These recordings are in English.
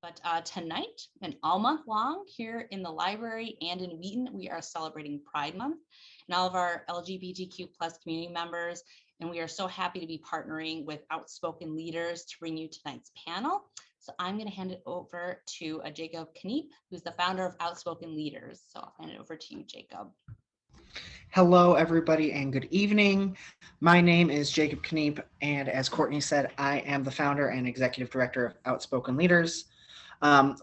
But tonight and all month long here in the library and in Wheaton, we are celebrating Pride Month and all of our LGBTQ plus community members. And we are so happy to be partnering with Outspoken Leaders to bring you tonight's panel. So I'm going to hand it over to Jacob Kniep, who's the founder of Outspoken Leaders. So I'll hand it over to you, Jacob. Hello, everybody, and good evening. My name is Jacob Kniep, and as Courtney said, I am the founder and executive director of Outspoken Leaders.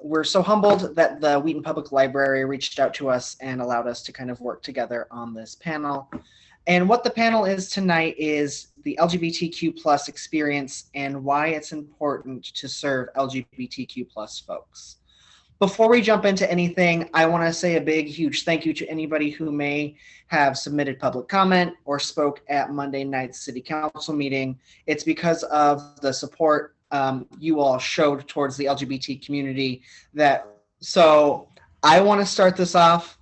We're so humbled that the Wheaton Public Library reached out to us and allowed us to kind of work together on this panel. And what the panel is tonight is the LGBTQ plus experience and why it's important to serve LGBTQ plus folks. Before we jump into anything, I want to say a big, huge thank you to anybody who may have submitted public comment or spoke at Monday night's city council meeting. It's because of the support you all showed towards the LGBT community so I want to start this off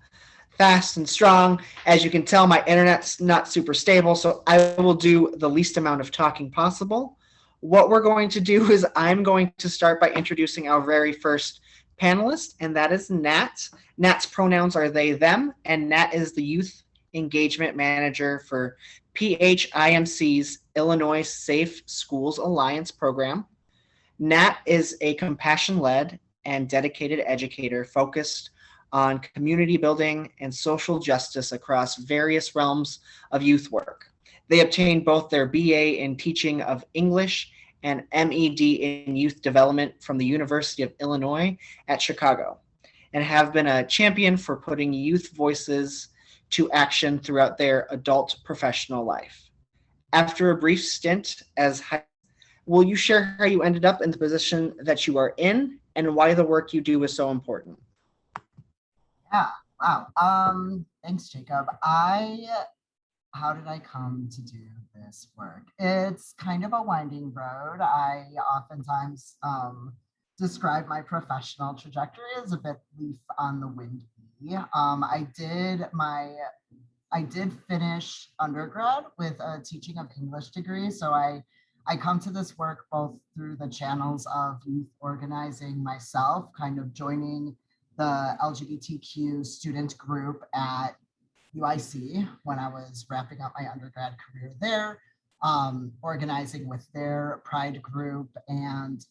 fast and strong. As you can tell, my internet's not super stable, so I will do the least amount of talking possible. What we're going to do is I'm going to start by introducing our very first panelist, and that is Nat. Nat's pronouns are they, them, and Nat is the Youth Engagement Manager for PHIMC's Illinois Safe Schools Alliance program. Nat is a compassion-led and dedicated educator focused on community building and social justice across various realms of youth work. They obtained both their BA in Teaching of English and MED in Youth Development from the University of Illinois at Chicago, and have been a champion for putting youth voices to action throughout their adult professional life. After a brief stint as will you share how you ended up in the position that you are in and why the work you do is so important? Yeah, wow. Thanks, Jacob. How did I come to do this work? It's kind of a winding road. I oftentimes describe my professional trajectory as a bit leaf on the wind. I did finish undergrad with a teaching of English degree, so I come to this work both through the channels of youth organizing myself, kind of joining the LGBTQ student group at UIC when I was wrapping up my undergrad career there, organizing with their Pride group and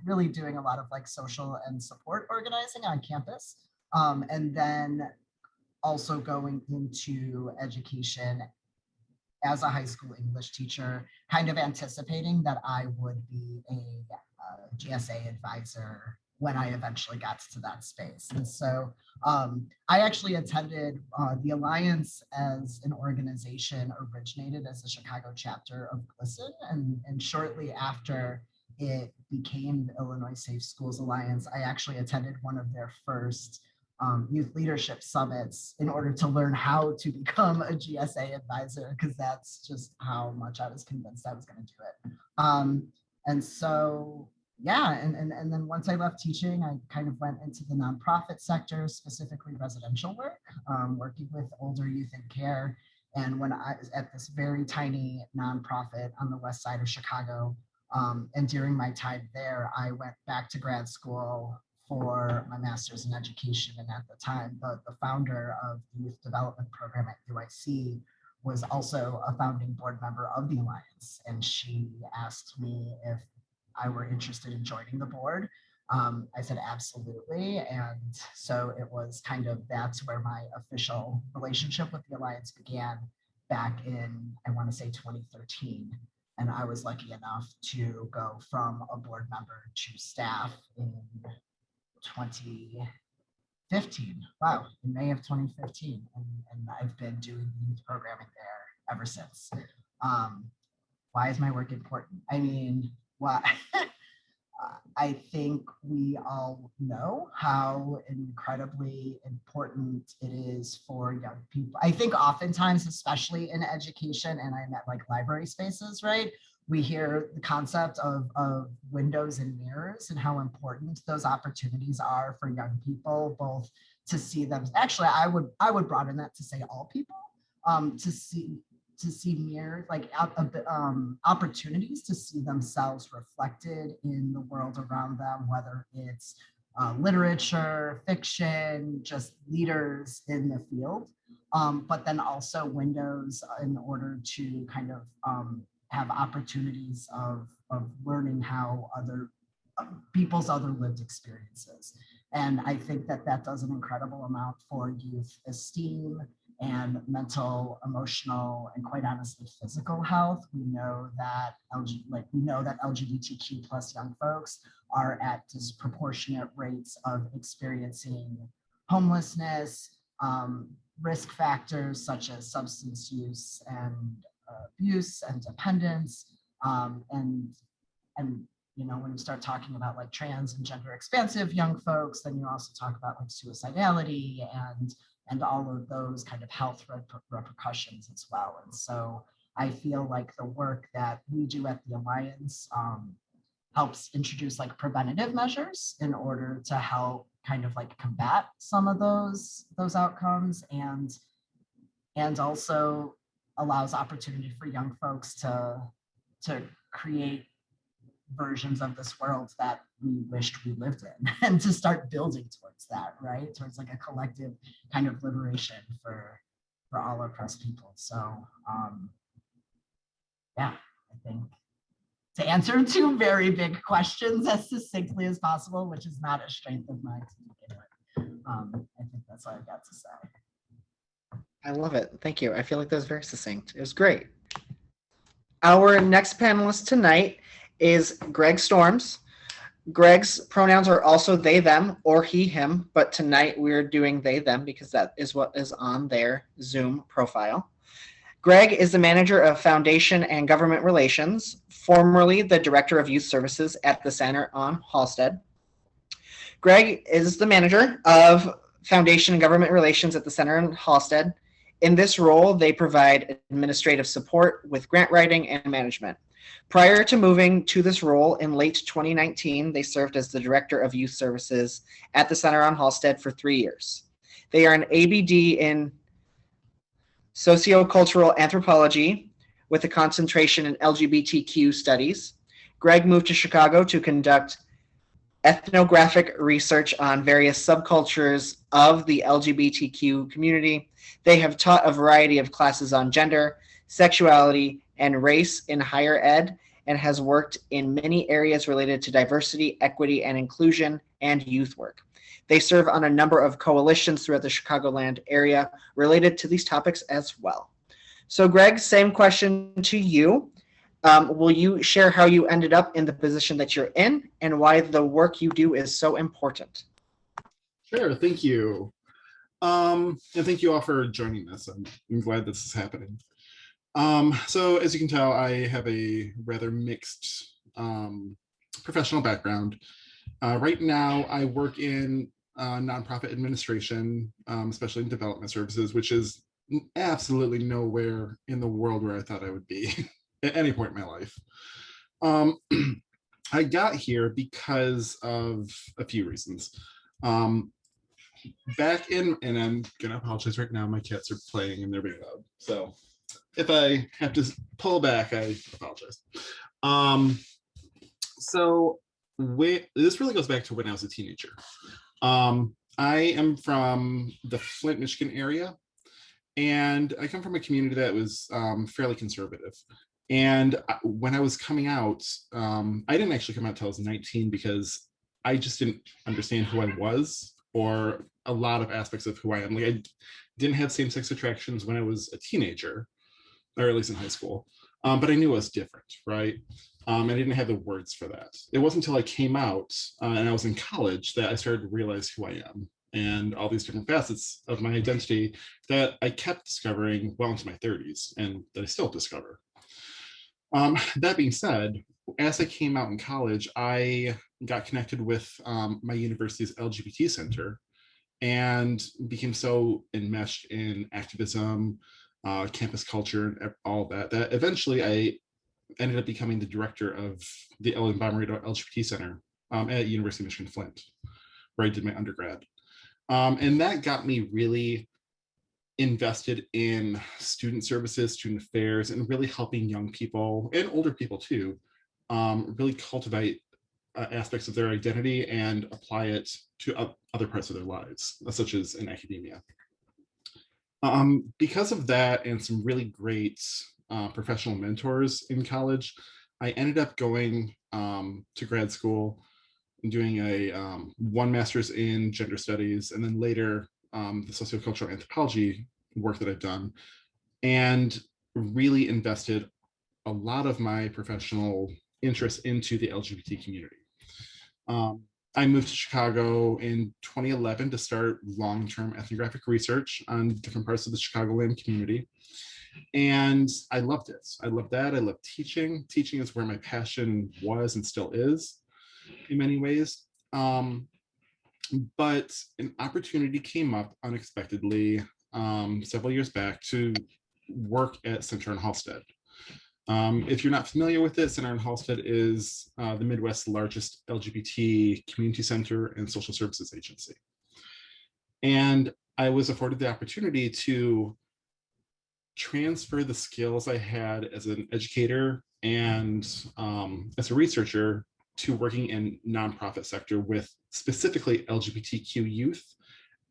really doing a lot of social and support organizing on campus. And then also going into education as a high school English teacher, kind of anticipating that I would be a GSA advisor when I eventually got to that space. And so I actually attended the Alliance as an organization originated as the Chicago chapter of GLSEN. And shortly after it became the Illinois Safe Schools Alliance, I actually attended one of their first youth leadership summits in order to learn how to become a GSA advisor, because that's just how much I was convinced I was going to do it. And so, yeah, and then once I left teaching, I kind of went into the nonprofit sector, specifically residential work, working with older youth in care. And when I was at this very tiny nonprofit on the west side of Chicago, and during my time there, I went back to grad school for my master's in education. And at the time, the founder of the youth development program at UIC was also a founding board member of the Alliance. And she asked me if I were interested in joining the board. I said, absolutely. And so it was that's where my official relationship with the Alliance began back in, I want to say 2013. And I was lucky enough to go from a board member to staff in 2015. Wow, in May of 2015. And I've been doing youth programming there ever since. Why is my work important? I mean, I think we all know how incredibly important it is for young people. I think oftentimes, especially in education, and I'm at library spaces, right? We hear the concept of windows and mirrors and how important those opportunities are for young people, both to see them. Actually, I would broaden that to say all people, see mirror, opportunities to see themselves reflected in the world around them, whether it's literature, fiction, just leaders in the field, but then also windows in order to kind of have opportunities of learning how other people's other lived experiences. And I think that that does an incredible amount for youth esteem and mental, emotional, and quite honestly, physical health. We know that LGBTQ plus young folks are at disproportionate rates of experiencing homelessness, risk factors such as substance use and abuse and dependence, and when you start talking about like trans and gender expansive young folks, then you also talk about like suicidality and all of those kind of health repercussions as well. And so I feel like the work that we do at the Alliance helps introduce like preventative measures in order to help kind of like combat some of those outcomes, and also allows opportunity for young folks to create versions of this world that we wished we lived in, and to start building towards that, right? Towards like a collective kind of liberation for all oppressed people. So yeah, I think to answer two very big questions as succinctly as possible, which is not a strength of mine to begin with, I think that's all I've got to say. I love it. Thank you. I feel like that was very succinct. It was great. Our next panelist tonight is Greg Storms. Greg's pronouns are also they, them, or he, him, but tonight we're doing they, them because that is what is on their Zoom profile. Greg is the manager of Foundation and Government Relations, formerly the director of youth services at the Center on Halsted. Greg is the manager of Foundation and Government Relations at the Center on Halsted. In this role, they provide administrative support with grant writing and management. Prior to moving to this role in late 2019, they served as the Director of Youth Services at the Center on Halsted for 3 years. They are an ABD in Sociocultural Anthropology with a concentration in LGBTQ studies. Greg moved to Chicago to conduct ethnographic research on various subcultures of the LGBTQ community. They have taught a variety of classes on gender, sexuality, and race in higher ed, and has worked in many areas related to diversity, equity, and inclusion, and youth work. They serve on a number of coalitions throughout the Chicagoland area related to these topics as well. So Greg, same question to you. Will you share how you ended up in the position that you're in and why the work you do is so important? Sure, thank you. And thank you all for joining us. I'm glad this is happening. So as you can tell, I have a rather mixed professional background. Right now, I work in nonprofit administration, especially in development services, which is absolutely nowhere in the world where I thought I would be at any point in my life. I got here because of a few reasons. Back in, and I'm gonna apologize right now, my cats are playing and they're being loud. So if I have to pull back, I apologize. This really goes back to when I was a teenager. I am from the Flint, Michigan area, and I come from a community that was fairly conservative. And when I was coming out, I didn't actually come out until I was 19 because I just didn't understand who I was or a lot of aspects of who I am. Like I didn't have same-sex attractions when I was a teenager, or at least in high school, but I knew I was different, right? I didn't have the words for that. It wasn't until I came out and I was in college that I started to realize who I am and all these different facets of my identity that I kept discovering well into my 30s and that I still discover. That being said, as I came out in college, I got connected with my university's LGBT center and became so enmeshed in activism, campus culture, and all that eventually I ended up becoming the director of the Ellen Bomarito LGBT Center at University of Michigan Flint, where I did my undergrad. And that got me really invested in student services, student affairs, and really helping young people and older people too, really cultivate aspects of their identity and apply it to other parts of their lives, such as in academia. Because of that and some really great professional mentors in college, I ended up going to grad school and doing a one master's in gender studies, and then later the sociocultural anthropology work that I've done, and really invested a lot of my professional interest into the LGBT community. I moved to Chicago in 2011 to start long-term ethnographic research on different parts of the Chicagoland community. And I loved it. I loved that. I loved teaching. Teaching is where my passion was and still is in many ways. But an opportunity came up unexpectedly several years back to work at Center and Halstead. If you're not familiar with it, Center and Halstead is the Midwest's largest LGBT community center and social services agency. And I was afforded the opportunity to transfer the skills I had as an educator and as a researcher to working in nonprofit sector with specifically LGBTQ youth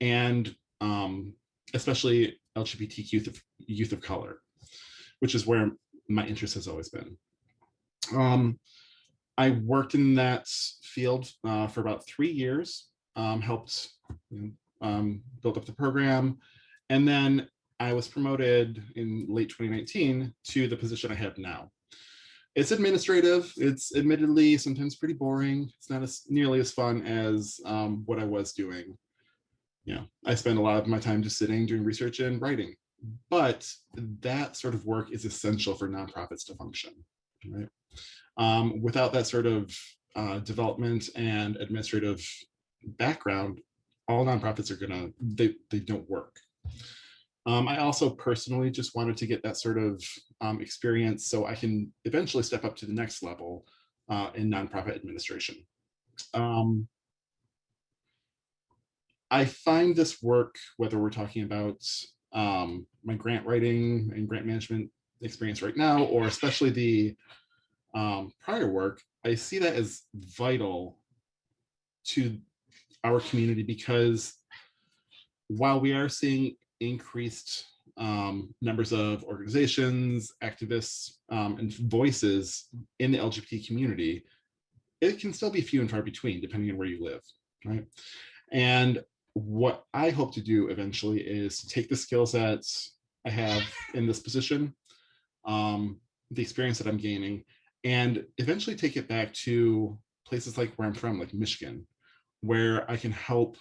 and especially LGBTQ youth of color, which is where my interest has always been. I worked in that field for about 3 years, helped build up the program, and then I was promoted in late 2019 to the position I have now. It's administrative. It's admittedly sometimes pretty boring. It's not nearly as fun as what I was doing. I spend a lot of my time just sitting, doing research and writing. But that sort of work is essential for nonprofits to function, right? Without that sort of development and administrative background, all nonprofits are they don't work. I also personally just wanted to get that sort of experience so I can eventually step up to the next level in nonprofit administration. I find this work, whether we're talking about my grant writing and grant management experience right now, or especially the prior work, I see that as vital to our community, because while we are seeing increased numbers of organizations, activists, and voices in the LGBT community, it can still be few and far between depending on where you live, right? And what I hope to do eventually is to take the skills that I have in this position, the experience that I'm gaining, and eventually take it back to places like where I'm from, like Michigan, where I can help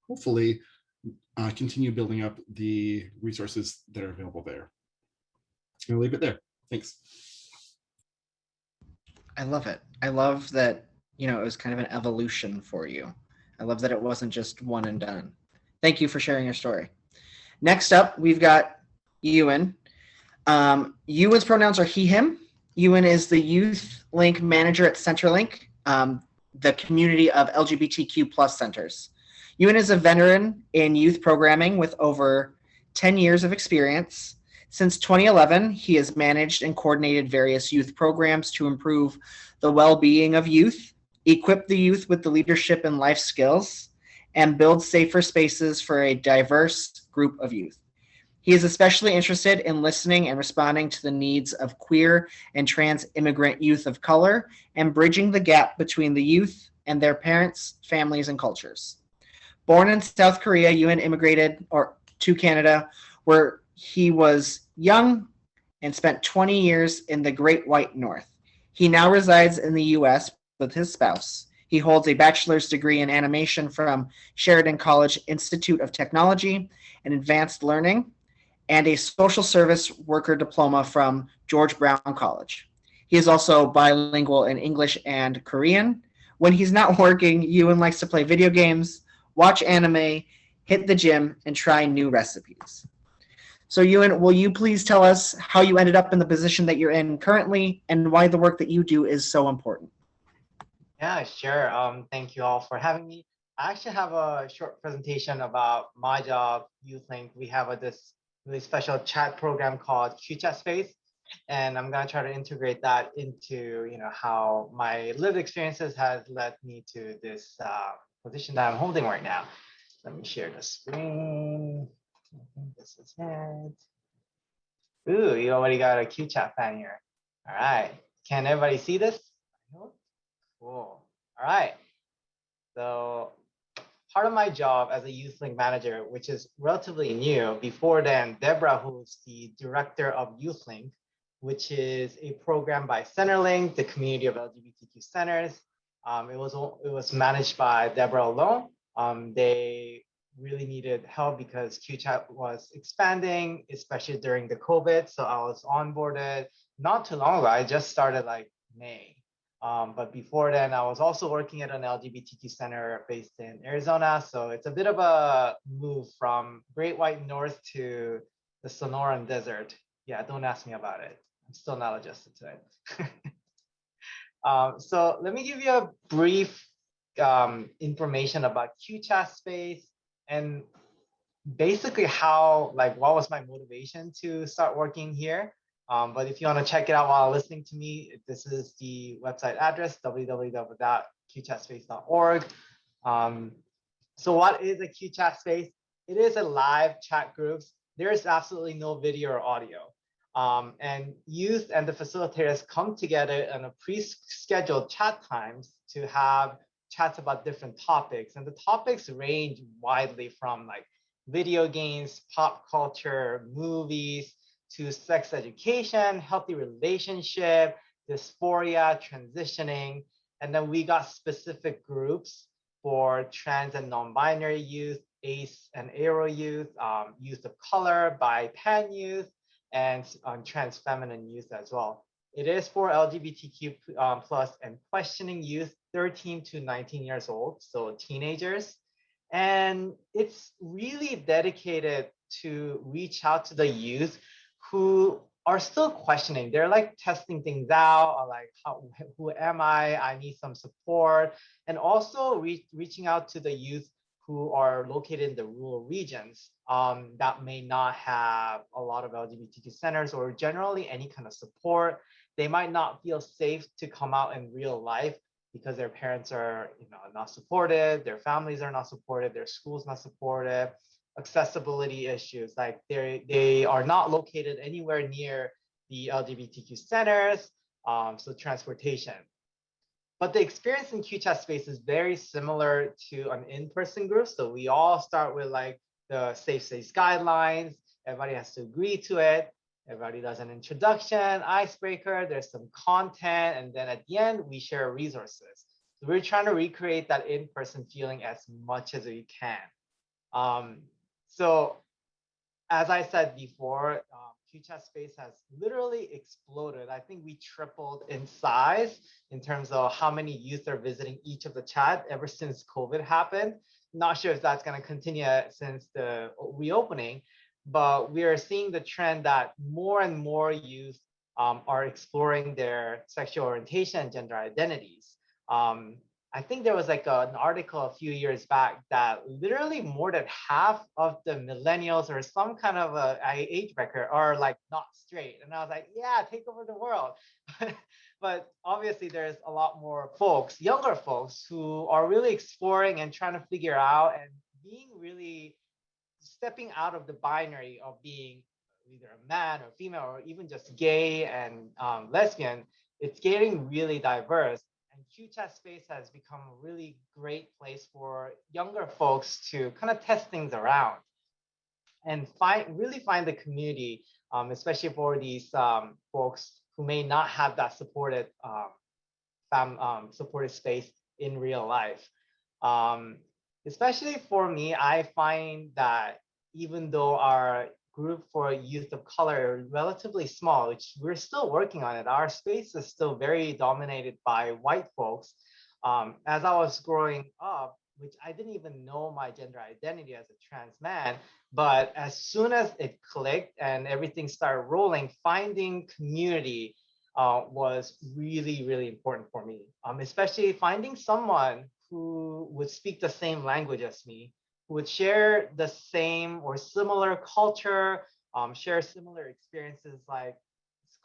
hopefully continue building up the resources that are available there. I'm gonna leave it there. Thanks. I love it. I love that, it was kind of an evolution for you. I love that it wasn't just one and done. Thank you for sharing your story. Next up, we've got Ewan. Ewan's pronouns are he, him. Ewan is the Youth Link Manager at CenterLink, the community of LGBTQ plus centers. Ewan is a veteran in youth programming with over 10 years of experience. Since 2011, he has managed and coordinated various youth programs to improve the well-being of youth, equip the youth with the leadership and life skills, and build safer spaces for a diverse group of youth. He is especially interested in listening and responding to the needs of queer and trans immigrant youth of color and bridging the gap between the youth and their parents, families, and cultures. Born in South Korea, Ewan immigrated to Canada, where he was young and spent 20 years in the Great White North. He now resides in the U.S. with his spouse. He holds a bachelor's degree in animation from Sheridan College Institute of Technology and Advanced Learning, and a social service worker diploma from George Brown College. He is also bilingual in English and Korean. When he's not working, Ewan likes to play video games, watch anime, hit the gym, and try new recipes. So Ewan, will you please tell us how you ended up in the position that you're in currently and why the work that you do is so important? Yeah, sure. Thank you all for having me. I actually have a short presentation about my job, YouthLink. We have this really special chat program called QChat Space, and I'm gonna try to integrate that into how my lived experiences has led me to this position that I'm holding right now. Let me share the screen. I think this is it. Ooh, you already got a QChat fan here. All right, can everybody see this? Cool. All right. So part of my job as a YouthLink manager, which is relatively new, before then, Deborah, who's the director of YouthLink, which is a program by Centerlink, the community of LGBTQ centers. It was managed by Deborah alone. They really needed help because QChat was expanding, especially during the COVID. So I was onboarded not too long ago. I just started like May. But before then, I was also working at an LGBTQ center based in Arizona. So it's a bit of a move from Great White North to the Sonoran Desert. Yeah, don't ask me about it. I'm still not adjusted to it. So let me give you a brief information about QChat Space and basically what was my motivation to start working here. But if you want to check it out while listening to me, this is the website address, www.qchatspace.org. So what is a QChat Space? It is a live chat groups. There's absolutely no video or audio. And youth and the facilitators come together on a pre-scheduled chat times to have chats about different topics. And the topics range widely from like video games, pop culture, movies, to sex education, healthy relationship, dysphoria, transitioning. And then we got specific groups for trans and non-binary youth, ACE and ARO youth, youth of color, BIPAN youth, and trans feminine youth as well. It is for LGBTQ plus and questioning youth 13 to 19 years old, so teenagers. And it's really dedicated to reach out to the youth who are still questioning. They're like testing things out, or like, who am I? I need some support. And also reaching out to the youth who are located in the rural regions that may not have a lot of LGBTQ centers or generally any kind of support. They might not feel safe to come out in real life because their parents are not supportive, their families are not supportive, their school's not supportive, accessibility issues, like they are not located anywhere near the LGBTQ centers, so transportation. But the experience in QChat Space is very similar to an in-person group. So we all start with like the safe space guidelines. Everybody has to agree to it. Everybody does an introduction, icebreaker, there's some content, and then at the end, we share resources. So we're trying to recreate that in-person feeling as much as we can. So as I said before, QChat Space has literally exploded. I think we tripled in size in terms of how many youth are visiting each of the chat ever since COVID happened. Not sure if that's going to continue since the reopening, but we are seeing the trend that more and more youth are exploring their sexual orientation and gender identities. I think there was like an article a few years back that literally more than half of the millennials or some kind of a age bracket are like not straight. And I was like, yeah, take over the world. But obviously there's a lot more folks, younger folks, who are really exploring and trying to figure out and being really stepping out of the binary of being either a man or female or even just gay and lesbian. It's getting really diverse. And QChat Space has become a really great place for younger folks to kind of test things around and really find the community, especially for these folks who may not have that supported space in real life. Especially for me, I find that even though our group for youth of color is relatively small, which we're still working on it, our space is still very dominated by white folks. As I was growing up, which I didn't even know my gender identity as a trans man, but as soon as it clicked and everything started rolling, finding community was really, really important for me, especially finding someone who would speak the same language as me, who would share the same or similar culture, share similar experiences like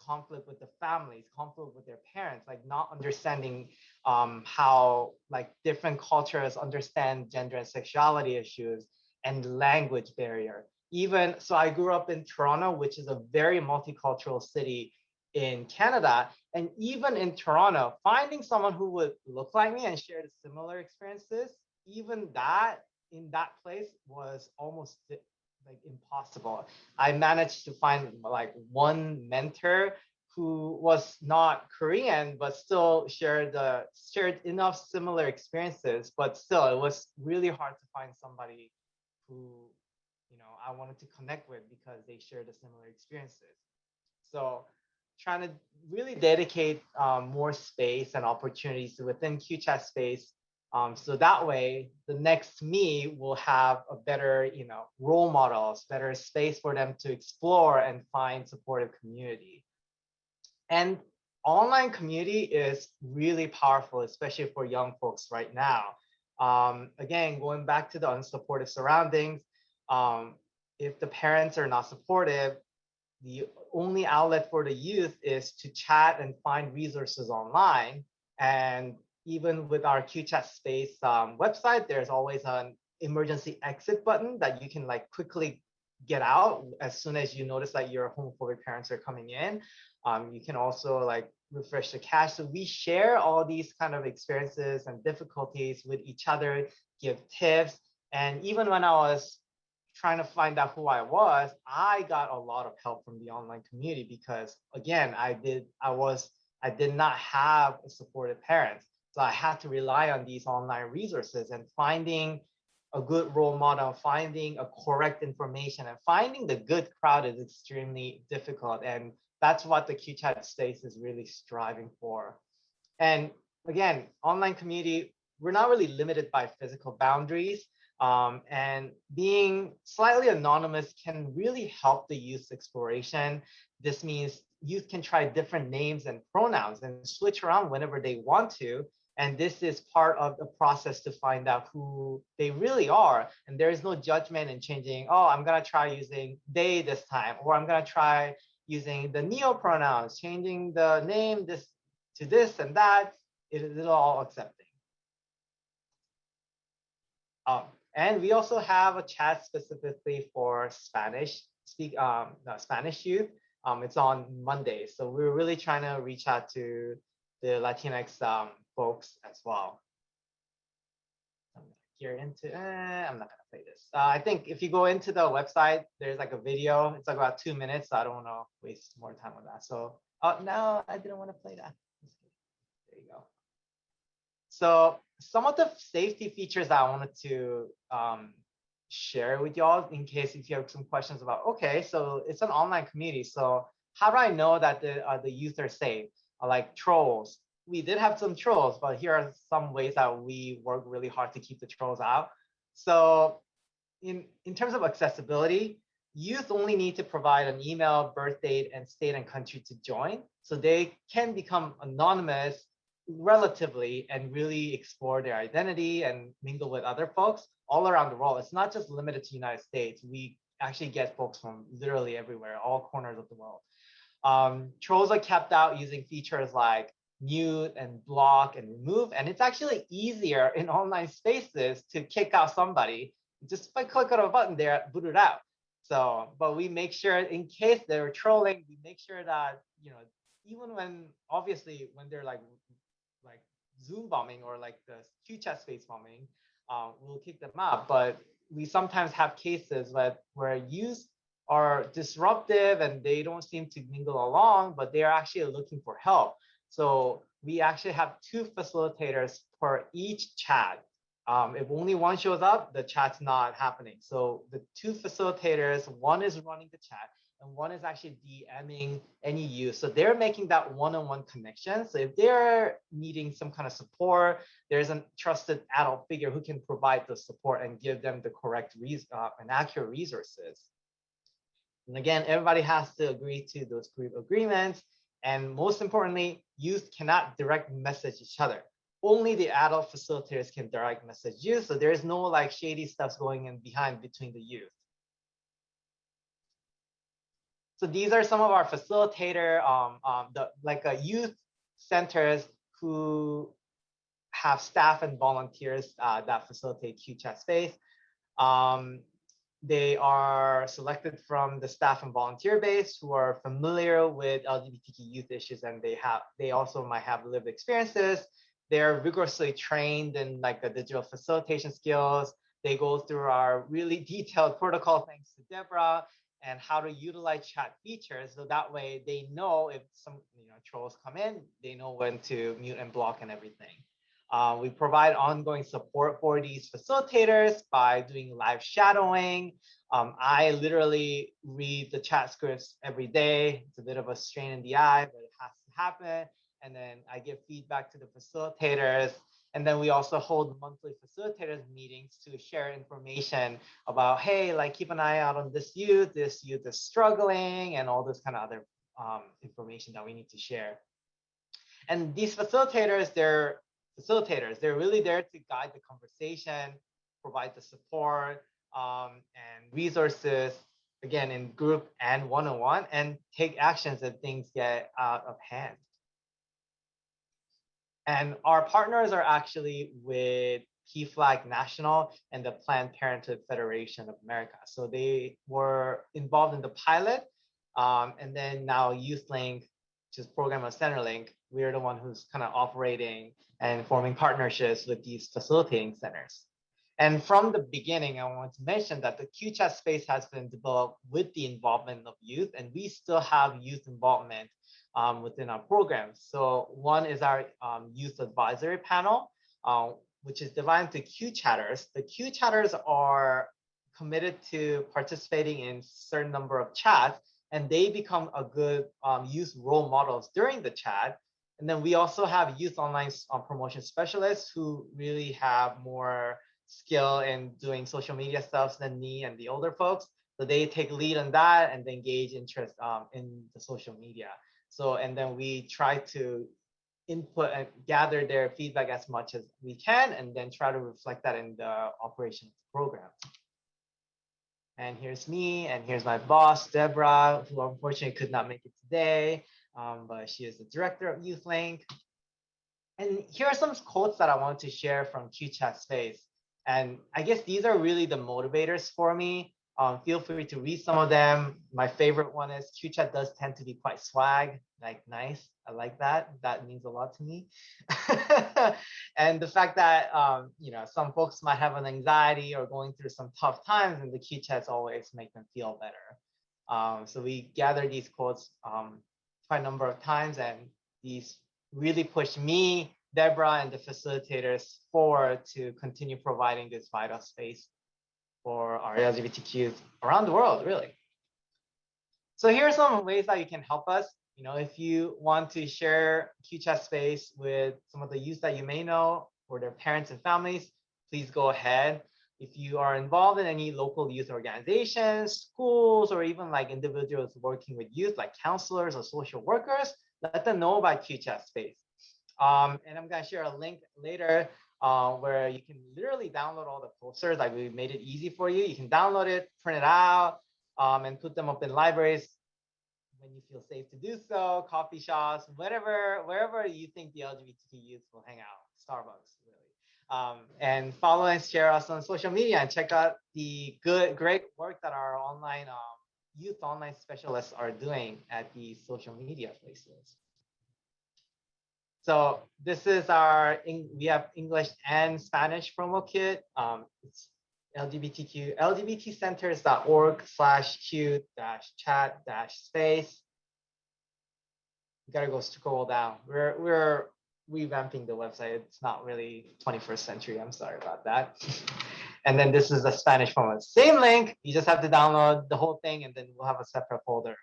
conflict with the families, conflict with their parents, like not understanding how like different cultures understand gender and sexuality issues and language barrier. Even so, I grew up in Toronto, which is a very multicultural city in Canada. And even in Toronto, finding someone who would look like me and share the similar experiences, even that in that place was almost like impossible. I managed to find like one mentor who was not Korean, but still shared enough similar experiences. But still, it was really hard to find somebody who, you know, I wanted to connect with because they shared the similar experiences. So trying to really dedicate more space and opportunities within QChat space. So that way, the next me will have a better, you know, role models, better space for them to explore and find supportive community. And online community is really powerful, especially for young folks right now. Again, going back to the unsupportive surroundings, if the parents are not supportive, the only outlet for the youth is to chat and find resources online. And even with our QChat space website, there's always an emergency exit button that you can like quickly get out as soon as you notice that your homophobic parents are coming in. You can also like refresh the cache. So we share all these kind of experiences and difficulties with each other, give tips. And even when I was trying to find out who I was, I got a lot of help from the online community because again, I did not have a supportive parents. So I had to rely on these online resources and finding a good role model, finding a correct information and finding the good crowd is extremely difficult. And that's what the QChat space is really striving for. And again, online community, we're not really limited by physical boundaries. And being slightly anonymous can really help the youth exploration. This means youth can try different names and pronouns and switch around whenever they want to. And this is part of the process to find out who they really are. And there is no judgment in changing, oh, I'm going to try using they this time, or I'm going to try using the neo pronouns, changing the name this to this and that. It is all accepting. And we also have a chat specifically for Spanish Spanish youth. It's on Monday, so we're really trying to reach out to the Latinx folks as well. I'm not gonna play this. I think if you go into the website, there's like a video. It's like about 2 minutes. So I don't want to waste more time on that. So no, I didn't want to play that. There you go. So some of the safety features that I wanted to share with y'all in case if you have some questions about, okay, so it's an online community. So how do I know that the youth are safe? Like trolls. We did have some trolls, but here are some ways that we work really hard to keep the trolls out. So in terms of accessibility, youth only need to provide an email, birth date, and state and country to join. So they can become anonymous relatively and really explore their identity and mingle with other folks all around the world. It's not just limited to the United States. We actually get folks from literally everywhere, all corners of the world. Trolls are kept out using features like mute and block and remove. And it's actually easier in online spaces to kick out somebody. Just by click on a button, they're booted out. So, but we make sure in case they're trolling, we make sure that, you know, even when obviously when they're like Zoom bombing or like the QChat space bombing, we'll kick them out. But we sometimes have cases where youth are disruptive and they don't seem to mingle along, but they're actually looking for help. So we actually have 2 facilitators per each chat. If only one shows up, the chat's not happening. So the 2 facilitators, one is running the chat and one is actually DMing any youth. So they're making that one-on-one connection. So if they're needing some kind of support, there's a trusted adult figure who can provide the support and give them the correct and accurate resources. And again, everybody has to agree to those group agreements. And most importantly, youth cannot direct message each other. only the adult facilitators can direct message youth. So there's no like shady stuff going in behind between the youth. So these are some of our facilitator, youth centers who have staff and volunteers that facilitate Q-Chat space. They are selected from the staff and volunteer base who are familiar with LGBTQ youth issues, and they also might have lived experiences. They're rigorously trained in like the digital facilitation skills. They go through our really detailed protocol, thanks to Deborah, and how to utilize chat features. So that way they know if some trolls come in, they know when to mute and block and everything. We provide ongoing support for these facilitators by doing live shadowing. I literally read the chat scripts every day. It's a bit of a strain in the eye, but it has to happen. And then I give feedback to the facilitators. And then we also hold monthly facilitators meetings to share information about, hey, like keep an eye out on this youth is struggling, and all this kind of other information that we need to share. And these facilitators, they're really there to guide the conversation, provide the support and resources, again, in group and one-on-one, and take actions if things get out of hand. And our partners are actually with PFLAG National and the Planned Parenthood Federation of America. So they were involved in the pilot, and then now YouthLink, which is program of Centerlink, we're the one who's kind of operating and forming partnerships with these facilitating centers. And from the beginning, I want to mention that the Q-Chat space has been developed with the involvement of youth, and we still have youth involvement within our programs. So one is our youth advisory panel, which is divided into Q-Chatters. The Q-Chatters are committed to participating in a certain number of chats, and they become a good youth role models during the chat. And then we also have youth online promotion specialists who really have more skill in doing social media stuff than me and the older folks. So they take lead on that and they engage interest in the social media. So, and then we try to input and gather their feedback as much as we can, and then try to reflect that in the operation of the program. And here's me, and here's my boss, Deborah, who unfortunately could not make it today, but she is the director of YouthLink. And here are some quotes that I want to share from Q-Chat space. And I guess these are really the motivators for me. Feel free to read some of them. My favorite one is Q-Chat does tend to be quite swag, like nice. I like that. That means a lot to me. And the fact that some folks might have an anxiety or going through some tough times, and the Q-Chats always make them feel better. So we gather these quotes quite a number of times, and these really push me, Deborah, and the facilitators forward to continue providing this vital space for our LGBTQ around the world, really. So here are some ways that you can help us. If you want to share Q-Chat space with some of the youth that you may know or their parents and families, please go ahead. If you are involved in any local youth organizations, schools, or even like individuals working with youth, like counselors or social workers, let them know about Q-Chat space. And I'm gonna share a link later where you can literally download all the posters. Like, we made it easy for you. You can download it, print it out, and put them up in libraries when you feel safe to do so, coffee shops, wherever you think the LGBTQ youth will hang out, Starbucks, really. And follow and share us on social media, and check out the great work that our online youth online specialists are doing at these social media places. So this is we have English and Spanish promo kit. It's lgbtcenters.org/q-chat-space. You gotta go scroll down. We're revamping the website. It's not really 21st century. I'm sorry about that. And then this is the Spanish promo. Same link. You just have to download the whole thing, and then we'll have a separate folder.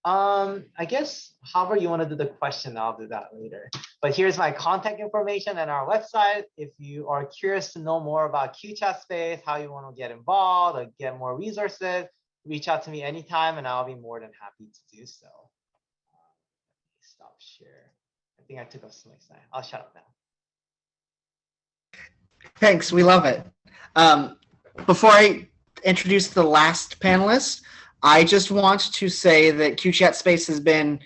I guess however you want to do the question, I'll do that later. But here's my contact information and our website. If you are curious to know more about Q-Chat space, how you want to get involved or get more resources, reach out to me anytime, and I'll be more than happy to do so. Stop share. I think I took up so much time. I'll shut up now. Thanks, we love it. Before I introduce the last panelist, I just want to say that QChat Space has been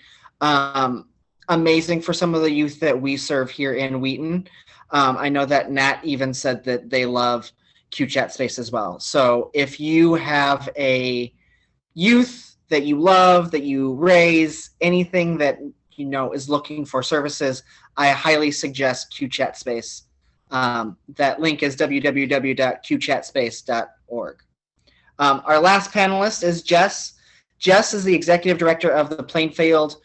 amazing for some of the youth that we serve here in Wheaton. I know that Nat even said that they love QChat Space as well. So if you have a youth that you love, that you raise, anything that you know is looking for services, I highly suggest QChat Space. That link is www.qchatspace.org. Our last panelist is Jess. Jess is the executive director of the Plainfield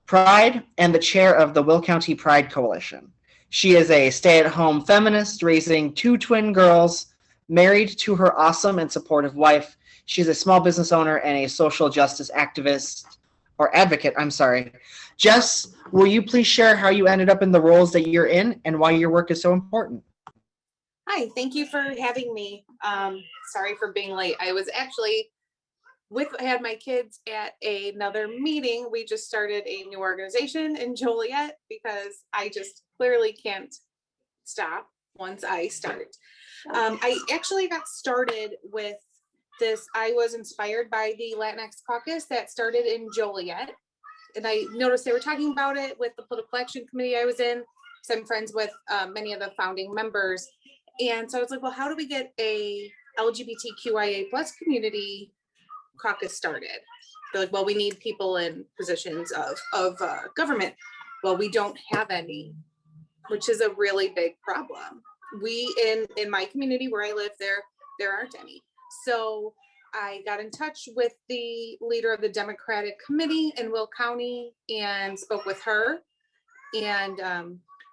Pride and the chair of the Will County Pride Coalition. She is a stay-at-home feminist raising 2 twin girls, married to her awesome and supportive wife. She's a small business owner and a social justice activist, or advocate, I'm sorry. Jess, will you please share how you ended up in the roles that you're in and why your work is so important? Hi, thank you for having me. Sorry for being late. I was actually had my kids at another meeting. We just started a new organization in Joliet because I just clearly can't stop once I start. I actually got started with this. I was inspired by the Latinx caucus that started in Joliet. And I noticed they were talking about it with the political action committee I was in. So I'm friends with many of the founding members. And so I was like, well, how do we get a LGBTQIA plus community caucus started? They're like, well, we need people in positions of government. Well, we don't have any, which is a really big problem. We in my community where I live, there aren't any. So I got in touch with the leader of the Democratic Committee in Will County and spoke with her. And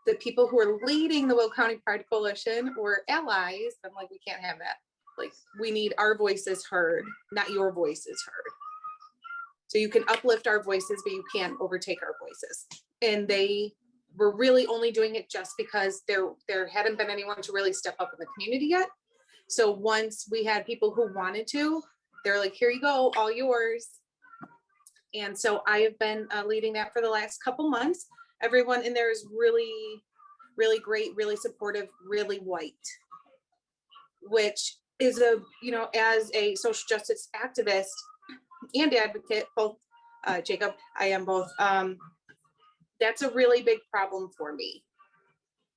the people who are leading the Will County Pride Coalition were allies. I'm like, we can't have that. Like, we need our voices heard, not your voices heard. So you can uplift our voices, but you can't overtake our voices. And they were really only doing it just because there hadn't been anyone to really step up in the community yet. So once we had people who wanted to, they're like, here you go, all yours. And so I have been leading that for the last couple months. Everyone in there is really, really great, really supportive, really white, which is as a social justice activist and advocate, both, Jacob, I am both, that's a really big problem for me.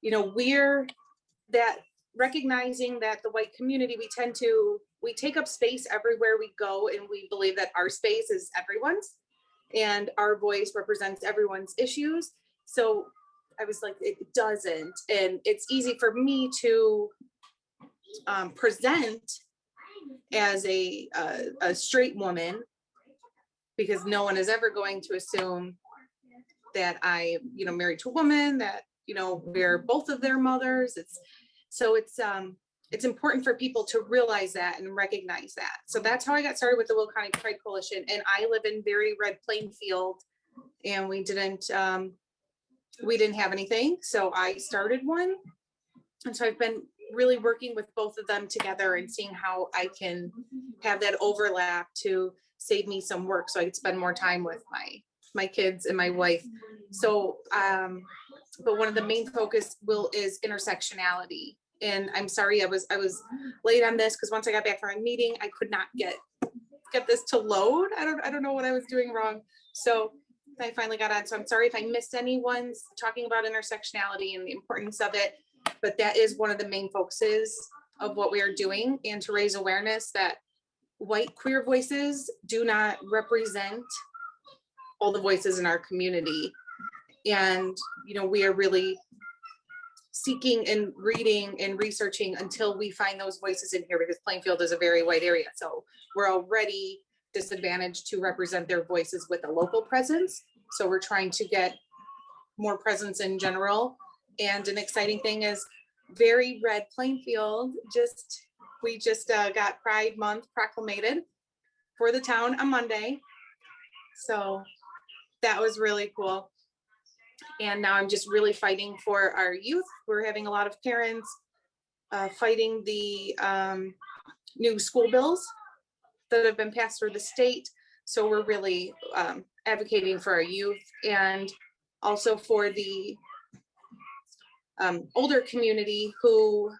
We're that recognizing that the white community, we take up space everywhere we go, and we believe that our space is everyone's and our voice represents everyone's issues. So I was like, it doesn't. And it's easy for me to present as a straight woman because no one is ever going to assume that I, married to a woman, that, we're both of their mothers. It's important for people to realize that and recognize that. So that's how I got started with the Will County Pride Coalition. And I live in very red Plainfield, and we didn't have anything. So I started one. And so I've been really working with both of them together and seeing how I can have that overlap to save me some work so I could spend more time with my kids and my wife. So, but one of the main focus is intersectionality. And I'm sorry, I was late on this because once I got back from a meeting, I could not get this to load. I don't know what I was doing wrong. So I finally got on. So I'm sorry if I missed anyone's talking about intersectionality and the importance of it, but that is one of the main focuses of what we are doing, and to raise awareness that white queer voices do not represent all the voices in our community. And, we are really seeking and reading and researching until we find those voices in here, because Plainfield is a very white area. So we're already disadvantaged to represent their voices with a local presence. So we're trying to get more presence in general. And an exciting thing is very red Plainfield. We just got Pride Month proclamated for the town on Monday. So that was really cool. And now I'm just really fighting for our youth. We're having a lot of parents fighting the new school bills that have been passed through the state. So we're really advocating for our youth. And also for the older community who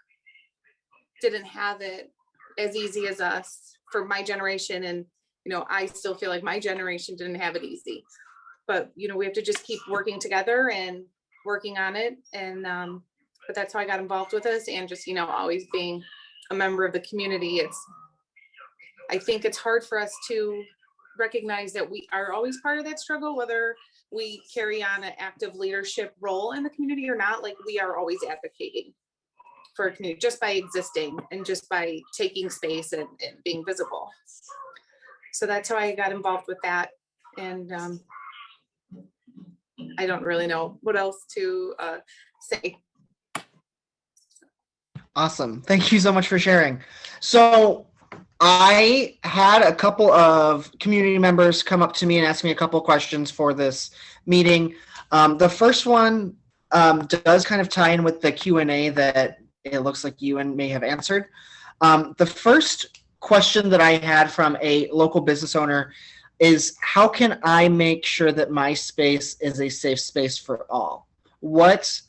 didn't have it as easy as us for my generation. And, you know, I still feel like my generation didn't have it easy, but, you know, we have to just keep working together and working on it. And, but that's how I got involved with this, and just, you know, always being a member of the community. I think it's hard for us to recognize that we are always part of that struggle, whether we carry on an active leadership role in the community or not. Like, we are always advocating for a community just by existing and just by taking space and being visible. So that's how I got involved with that. And I don't really know what else to say. Awesome. Thank you so much for sharing. So I had a couple of community members come up to me and ask me a couple of questions for this meeting. The first one does kind of tie in with the Q&A that it looks like you and may have answered. The first question that I had from a local business owner is, how can I make sure that my space is a safe space for all? What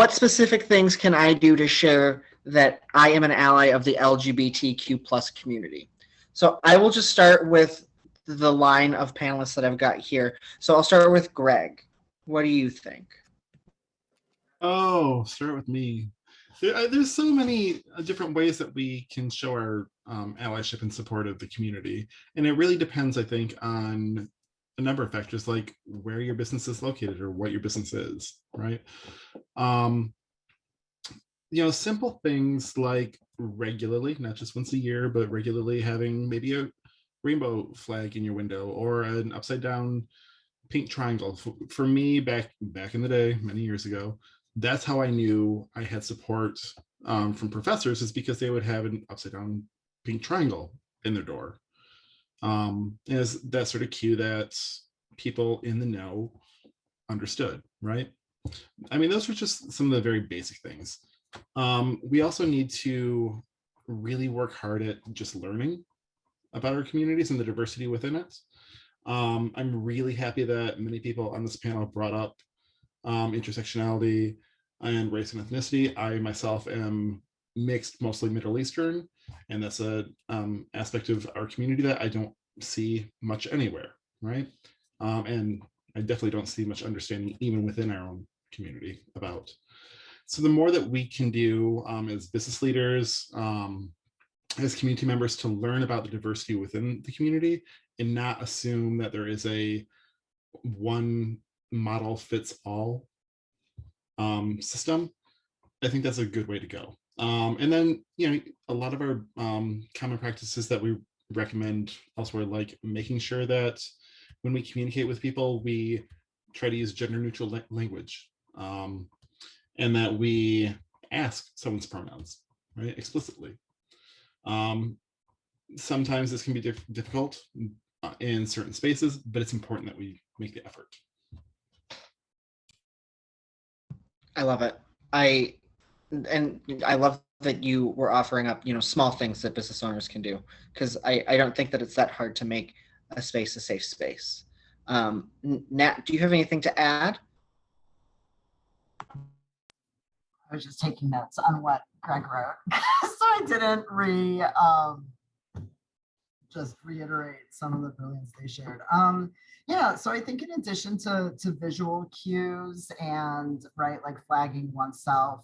specific things can I do to share that I am an ally of the LGBTQ plus community? So I will just start with the line of panelists that I've got here. So I'll start with Greg. What do you think? Oh, start with me. There's so many different ways that we can show our allyship and support of the community. And it really depends, I think, on a number of factors, like where your business is located or what your business is, right? You know, simple things like regularly, not just once a year, but regularly having maybe a rainbow flag in your window or an upside down pink triangle. For me, back in the day, many years ago, that's how I knew I had support from professors, is because they would have an upside down pink triangle in their door. As that sort of cue that people in the know understood, right? I mean, those were just some of the very basic things. We also need to really work hard at just learning about our communities and the diversity within it. I'm really happy that many people on this panel brought up intersectionality and race and ethnicity. I myself am mixed, mostly Middle Eastern, and that's a aspect of our community that I don't see much anywhere, right? And I definitely don't see much understanding even within our own community about. So the more that we can do as business leaders, as community members, to learn about the diversity within the community and not assume that there is a one model fits all system, I think that's a good way to go. And then, you know, a lot of our common practices that we recommend elsewhere, like making sure that when we communicate with people, we try to use gender neutral language, and that we ask someone's pronouns, right, explicitly. Sometimes this can be difficult in certain spaces, but it's important that we make the effort. I love it. I love that you were offering up, you know, small things that business owners can do, because I don't think that it's that hard to make a space a safe space. Nat, do you have anything to add? I was just taking notes on what Greg wrote, so I didn't just reiterate some of the brilliance they shared. Yeah, so I think in addition to visual cues and, right, like flagging oneself,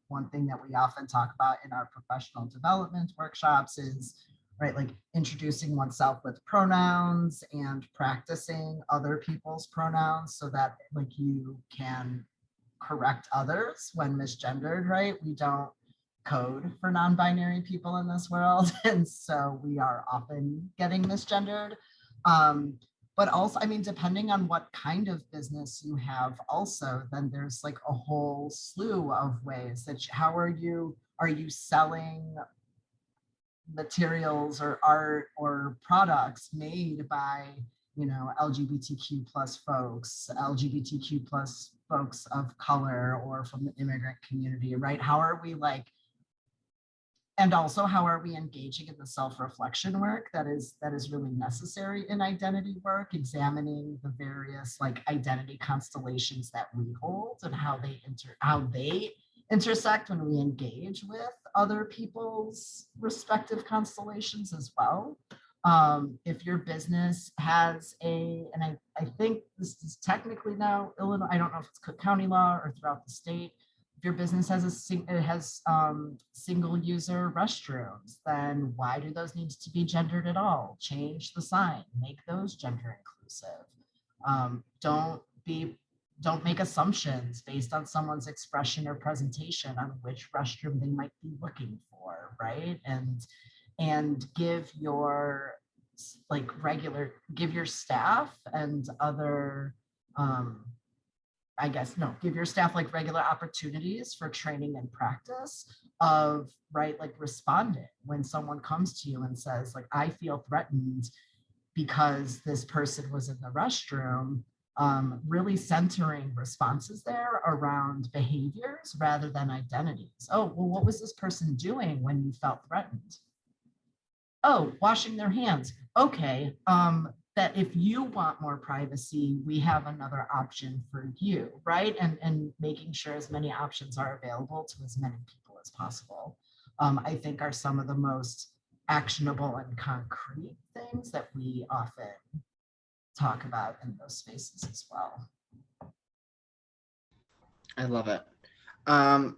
one thing that we often talk about in our professional development workshops is, right, like introducing oneself with pronouns and practicing other people's pronouns so that, like, you can correct others when misgendered, right? We don't code for non-binary people in this world, and so we are often getting misgendered. But also, I mean, depending on what kind of business you have also, then there's like a whole slew of ways that how are you selling materials or art or products made by, you know, LGBTQ plus folks, LGBTQ plus folks of color or from the immigrant community, right? How are we like And also, how are we engaging in the self-reflection work that is really necessary in identity work, examining the various like identity constellations that we hold and how they intersect when we engage with other people's respective constellations as well. If your business has and I think this is technically now Illinois, I don't know if it's Cook County law or throughout the state. If your business has single user restrooms, then why do those need to be gendered at all? Change the sign, make those gender inclusive. Don't make assumptions based on someone's expression or presentation on which restroom they might be looking for, right? And give your give your staff and other give your staff like regular opportunities for training and practice of, right, like responding when someone comes to you and says like, I feel threatened because this person was in the restroom. Really centering responses there around behaviors rather than identities. Oh, well, what was this person doing when you felt threatened? Oh, washing their hands. Okay, that if you want more privacy, we have another option for you, right? And making sure as many options are available to as many people as possible, I think are some of the most actionable and concrete things that we often talk about in those spaces as well. I love it.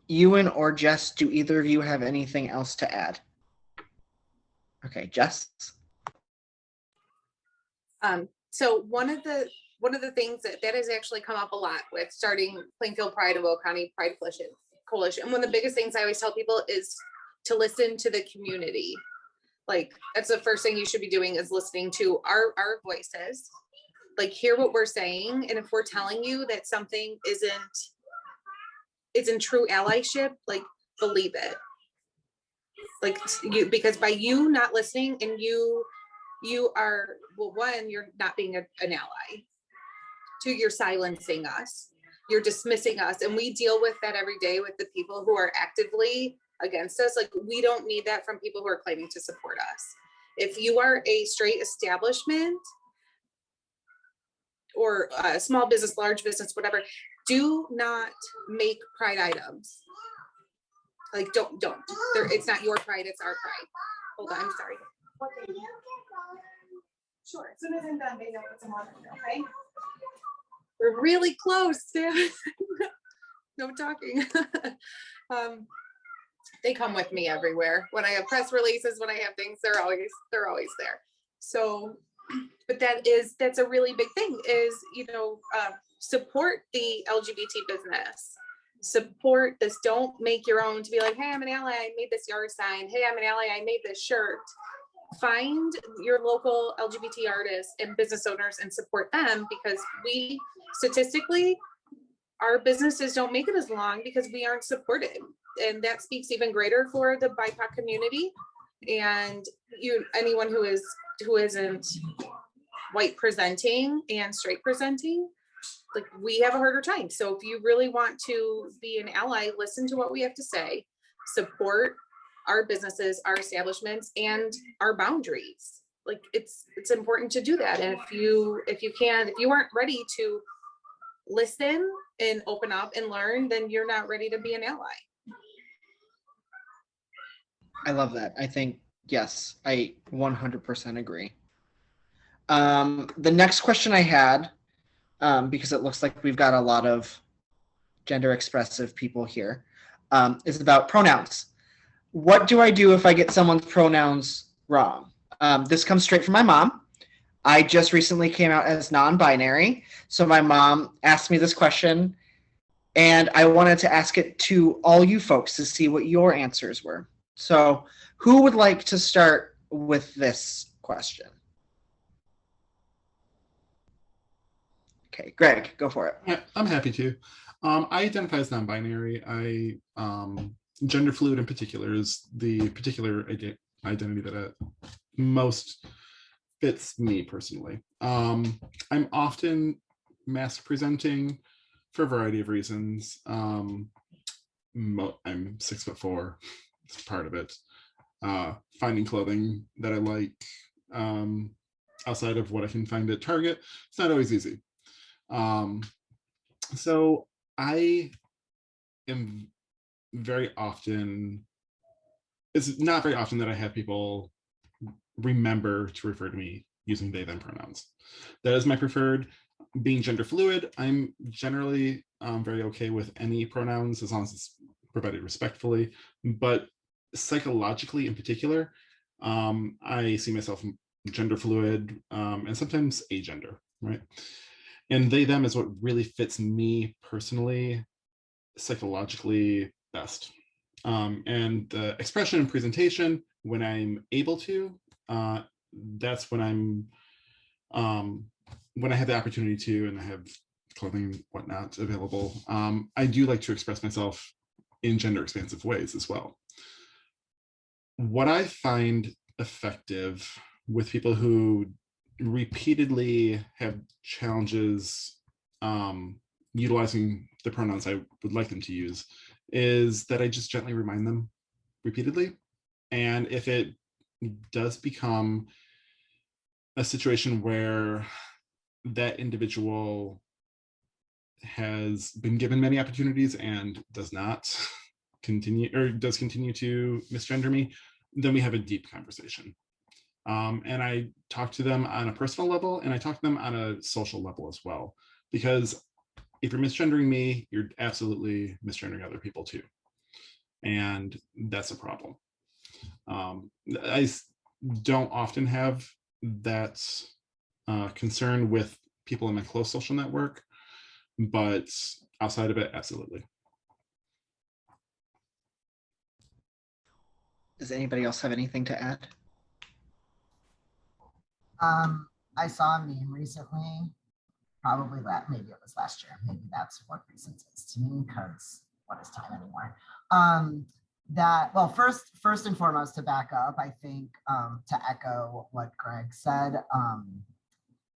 Ewan or Jess, do either of you have anything else to add? Okay, Jess. So one of the things that has actually come up a lot with starting Plainfield Pride and Will County Pride Coalition. One of the biggest things I always tell people is to listen to the community. Like that's the first thing you should be doing is listening to our voices. Like hear what we're saying, and if we're telling you that something isn't true allyship, like believe it. Like you, because by you not listening and you are, well, one, you're not being an ally. Two, you're silencing us. You're dismissing us. And we deal with that every day with the people who are actively against us. Like we don't need that from people who are claiming to support us. If you are a straight establishment or a small business, large business, whatever, do not make pride items. Like don't. It's not your pride, it's our pride. Hold on, I'm sorry. Sure, as soon as I'm done, maybe I'll put some on, okay? We're really close, Sam. No talking. They come with me everywhere. When I have press releases, when I have things, they're always there. So, but that's a really big thing is, support the LGBT business. Support this. Don't make your own to be like, hey, I'm an ally, I made this yard sign. Hey, I'm an ally, I made this shirt. Find your local LGBT artists and business owners and support them, because we statistically, our businesses don't make it as long because we aren't supported. And that speaks even greater for the BIPOC community and anyone who isn't white presenting and straight presenting. Like we have a harder time. So if you really want to be an ally, listen to what we have to say, support our businesses, our establishments, and our boundaries. Like it's important to do that. And if you aren't ready to listen and open up and learn, then you're not ready to be an ally. I love that. I think, yes, I 100% agree. The next question I had, because it looks like we've got a lot of gender expressive people here, is about pronouns. What do I do if I get someone's pronouns wrong? This comes straight from my mom. I just recently came out as non-binary. So my mom asked me this question, and I wanted to ask it to all you folks to see what your answers were. So who would like to start with this question? Okay, Greg, go for it. Yeah, I'm happy to. I identify as non-binary. Gender fluid in particular is the particular identity that most fits me personally. I'm often mask presenting for a variety of reasons. I'm 6'4", it's part of it. finding clothing that I like outside of what I can find at Target. It's not always easy. So I am very often, it's not very often that I have people remember to refer to me using they, them pronouns. That is my preferred. Being gender fluid, I'm generally very okay with any pronouns as long as it's provided respectfully. But psychologically in particular, I see myself gender fluid and sometimes agender, right? And they, them is what really fits me personally, psychologically best. And the expression and presentation, when I'm able to, that's when when I have the opportunity to, and I have clothing and whatnot available, I do like to express myself in gender expansive ways as well. What I find effective with people who repeatedly have challenges utilizing the pronouns I would like them to use is that I just gently remind them repeatedly. And if it does become a situation where that individual has been given many opportunities and does not continue, or does continue to misgender me, then we have a deep conversation. And I talk to them on a personal level, and I talk to them on a social level as well. Because if you're misgendering me, you're absolutely misgendering other people too. And that's a problem. I don't often have that concern with people in my close social network, but outside of it, absolutely. Does anybody else have anything to add? I saw a meme recently, probably that, maybe it was last year, maybe that's what reasons is to me, because what is time anymore? That, well, first and foremost, to back up, I think to echo what Greg said,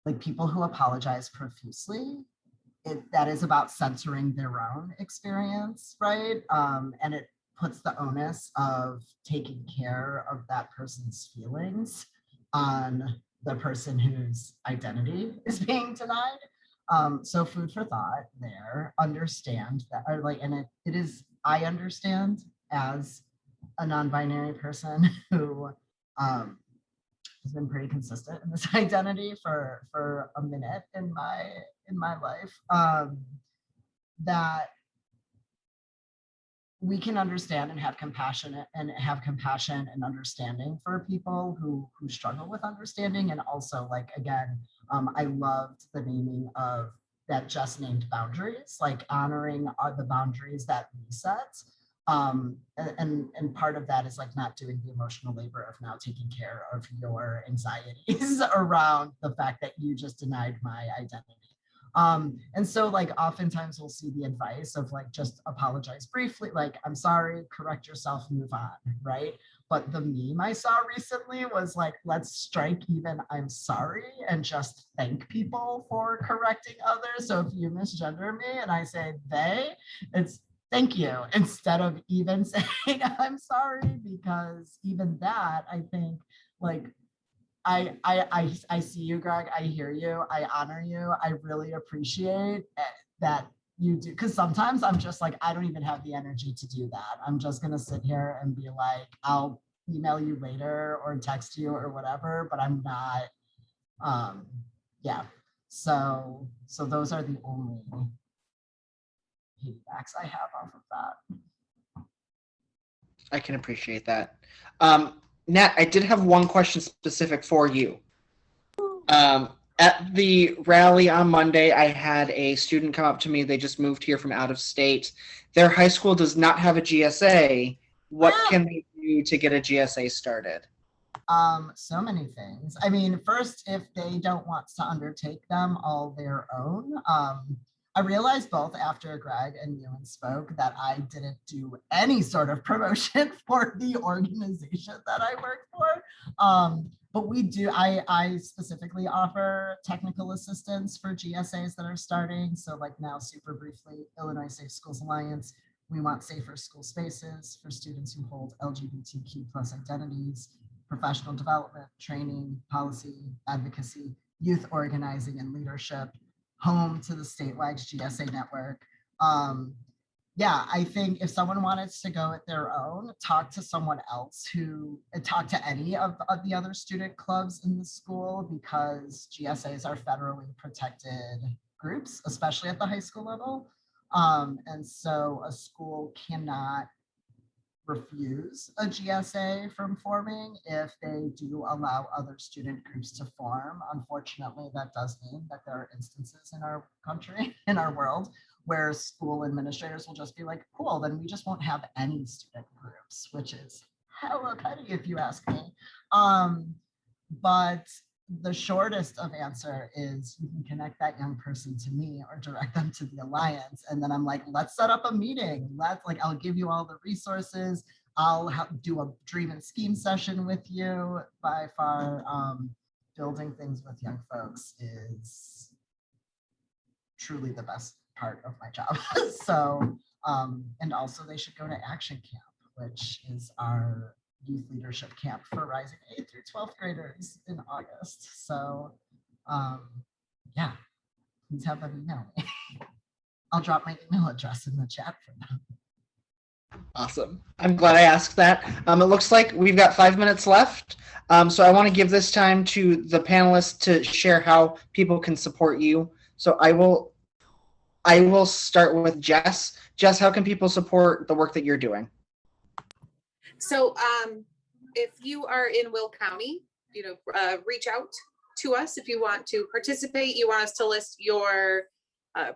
like people who apologize profusely, that is about censoring their own experience, right? And it puts the onus of taking care of that person's feelings on the person whose identity is being denied. So food for thought there, understand that, or like, and it is, I understand as a non-binary person who has been pretty consistent in this identity for a minute in my life, that we can understand and have compassion and understanding for people who struggle with understanding. And also, like, again, I loved the naming of that just named boundaries, like honoring the boundaries that we set. And part of that is like not doing the emotional labor of now taking care of your anxieties around the fact that you just denied my identity. And so like oftentimes we'll see the advice of like, just apologize briefly, like, I'm sorry, correct yourself, move on, right? But the meme I saw recently was like, let's strike even I'm sorry and just thank people for correcting others. So if you misgender me and I say they, it's thank you, instead of even saying I'm sorry, because even that, I think, like, I see you, Greg. I hear you. I honor you. I really appreciate that you do. Because sometimes I'm just like, I don't even have the energy to do that. I'm just going to sit here and be like, I'll email you later or text you or whatever, but I'm not, yeah. So those are the only feedbacks I have off of that. I can appreciate that. Nat, I did have one question specific for you. At the rally on Monday, I had a student come up to me. They just moved here from out of state. Their high school does not have a GSA. What can they do to get a GSA started? So many things. I mean, first, if they don't want to undertake them all their own, I realized both after Greg and Ewan spoke that I didn't do any sort of promotion for the organization that I work for. But we do, I specifically offer technical assistance for GSAs that are starting. So like now, super briefly, Illinois Safe Schools Alliance, We want safer school spaces for students who hold LGBTQ plus identities, professional development, training, policy, advocacy, youth organizing and leadership, home to the statewide GSA network. Yeah, I think if someone wanted to go at their own, talk to someone else talk to any of the other student clubs in the school, because GSAs are federally protected groups, especially at the high school level. And so a school cannot refuse a GSA from forming if they do allow other student groups to form. Unfortunately, that does mean that there are instances in our country, in our world, where school administrators will just be like, cool, then we just won't have any student groups, which is hella petty if you ask me. But the shortest of answer is you can connect that young person to me or direct them to the Alliance. And then I'm like, let's set up a meeting. I'll give you all the resources. I'll do a dream and scheme session with you. By far, building things with young folks is truly the best part of my job. So, and also they should go to Action Camp, which is our youth leadership camp for rising 8th through 12th graders in August. So yeah, please have them email me. I'll drop my email address in the chat for them. Awesome. I'm glad I asked that. It looks like we've got 5 minutes left. So I want to give this time to the panelists to share how people can support you. So I will start with Jess. Jess, how can people support the work that you're doing? So if you are in Will County, reach out to us if you want to participate. You want us to list your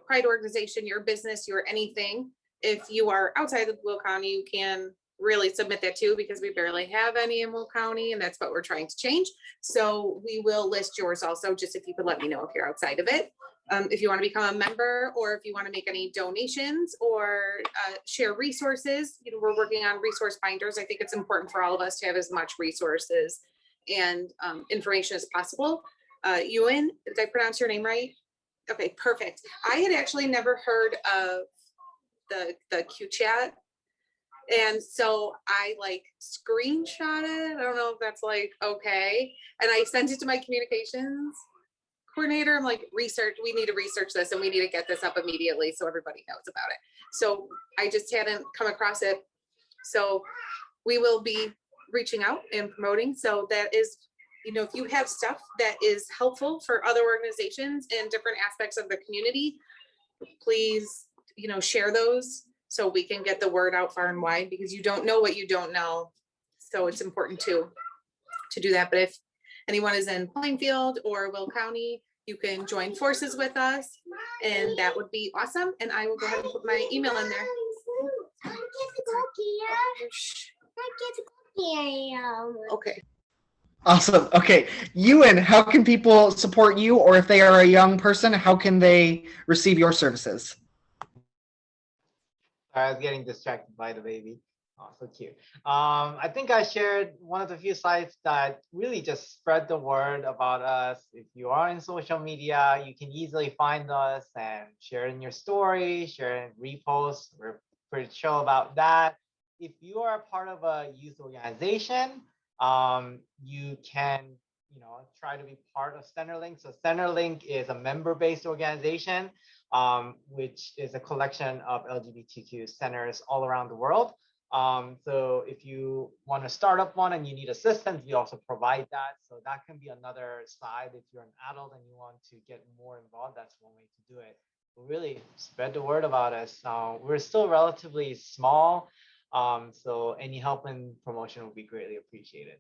pride organization, your business, your anything. If you are outside of Will County, you can really submit that too, because we barely have any in Will County, and that's what we're trying to change. So we will list yours also, just if you could let me know if you're outside of it. If you want to become a member, or if you want to make any donations or share resources, we're working on resource binders. I think it's important for all of us to have as much resources and information as possible. Ewan, did I pronounce your name right? Okay, perfect. I had actually never heard of the Q chat. And so I screenshot it. I don't know if that's okay. And I sent it to my communications coordinator. I'm like, we need to research this, and we need to get this up immediately so everybody knows about it. So I just hadn't come across it. So we will be reaching out and promoting. So that is, if you have stuff that is helpful for other organizations and different aspects of the community, please, share those so we can get the word out far and wide, because you don't know what you don't know. So it's important to do that. But if anyone is in Plainfield or Will County, you can join forces with us, and that would be awesome. And I will go ahead and put my email in there. Okay. Awesome. Okay. Ewan, how can people support you, or if they are a young person, how can they receive your services? I was getting distracted by the baby. Oh, so cute. I think I shared one of the few slides that really just spread the word about us. If you are in social media, you can easily find us and share in your story, share and repost. We're pretty chill about that. If you are a part of a youth organization, you can, try to be part of Centerlink. So Centerlink is a member-based organization, which is a collection of LGBTQ centers all around the world. So if you want to start up one and you need assistance, we also provide that. So that can be another side. If you're an adult and you want to get more involved, that's one way to do it. But really spread the word about us. We're still relatively small. So any help and promotion will be greatly appreciated.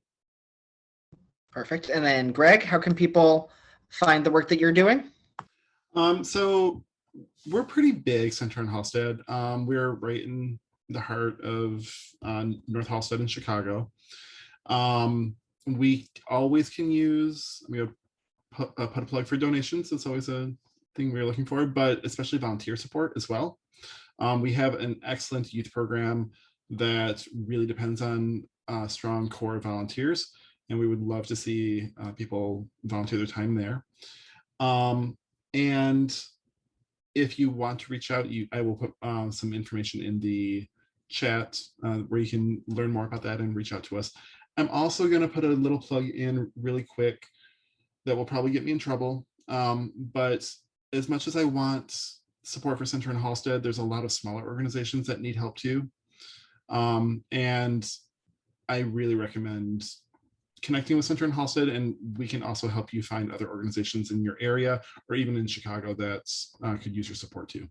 Perfect. And then Greg, how can people find the work that you're doing? So we're pretty big, Center and Halstead. We're right in the heart of North Halstead in Chicago. We always can use, put a plug for donations. It's always a thing we're looking for, but especially volunteer support as well. We have an excellent youth program that really depends on a strong core of volunteers, and we would love to see people volunteer their time there. And if you want to reach out, I will put some information in the chat where you can learn more about that and reach out to us. I'm also going to put a little plug in really quick that will probably get me in trouble. But as much as I want support for Center and Halstead, there's a lot of smaller organizations that need help too. And I really recommend connecting with Center and Halstead, and we can also help you find other organizations in your area or even in Chicago that could use your support too.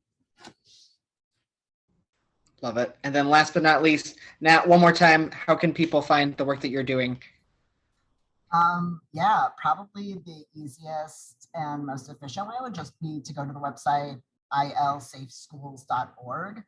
Love it. And then last but not least, Nat, one more time, how can people find the work that you're doing? Yeah, probably the easiest and most efficient way would just be to go to the website ilsafeschools.org.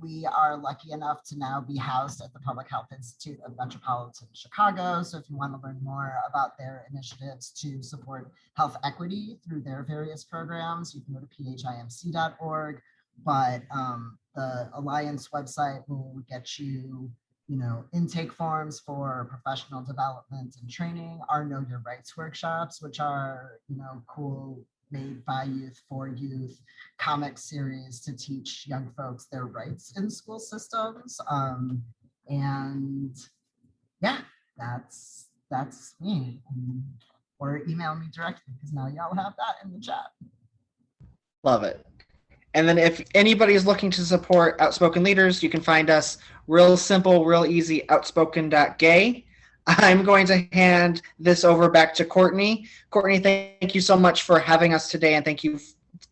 We are lucky enough to now be housed at the Public Health Institute of Metropolitan Chicago. So if you want to learn more about their initiatives to support health equity through their various programs, you can go to phimc.org. But the Alliance website will get you, intake forms for professional development and training, our Know Your Rights workshops, which are, cool, made by youth for youth, comic series to teach young folks their rights in school systems. And yeah, that's me. Or email me directly, because now y'all have that in the chat. Love it. And then if anybody is looking to support Outspoken Leaders, you can find us real simple, real easy, outspoken.gay. I'm going to hand this over back to Courtney. Courtney, thank you so much for having us today, and thank you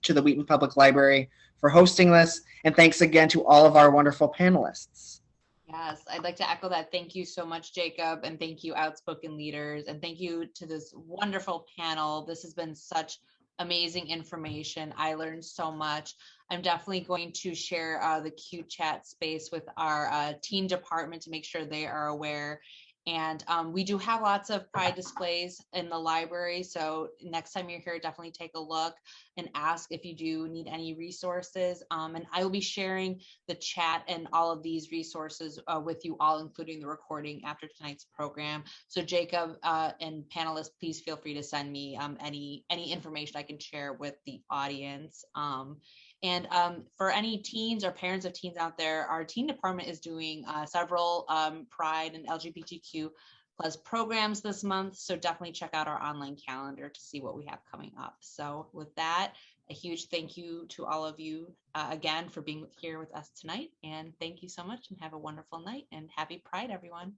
to the Wheaton Public Library for hosting this. And thanks again to all of our wonderful panelists. Yes, I'd like to echo that. Thank you so much, Jacob, and thank you, Outspoken Leaders, and thank you to this wonderful panel. This has been such amazing information. I learned so much. I'm definitely going to share the Q chat space with our teen department to make sure they are aware. And we do have lots of pride displays in the library. So next time you're here, definitely take a look and ask if you do need any resources. And I will be sharing the chat and all of these resources with you all, including the recording after tonight's program. So Jacob and panelists, please feel free to send me any information I can share with the audience. And for any teens or parents of teens out there, our teen department is doing several Pride and LGBTQ plus programs this month. So definitely check out our online calendar to see what we have coming up. So with that, a huge thank you to all of you again for being here with us tonight. And thank you so much and have a wonderful night and happy Pride, everyone.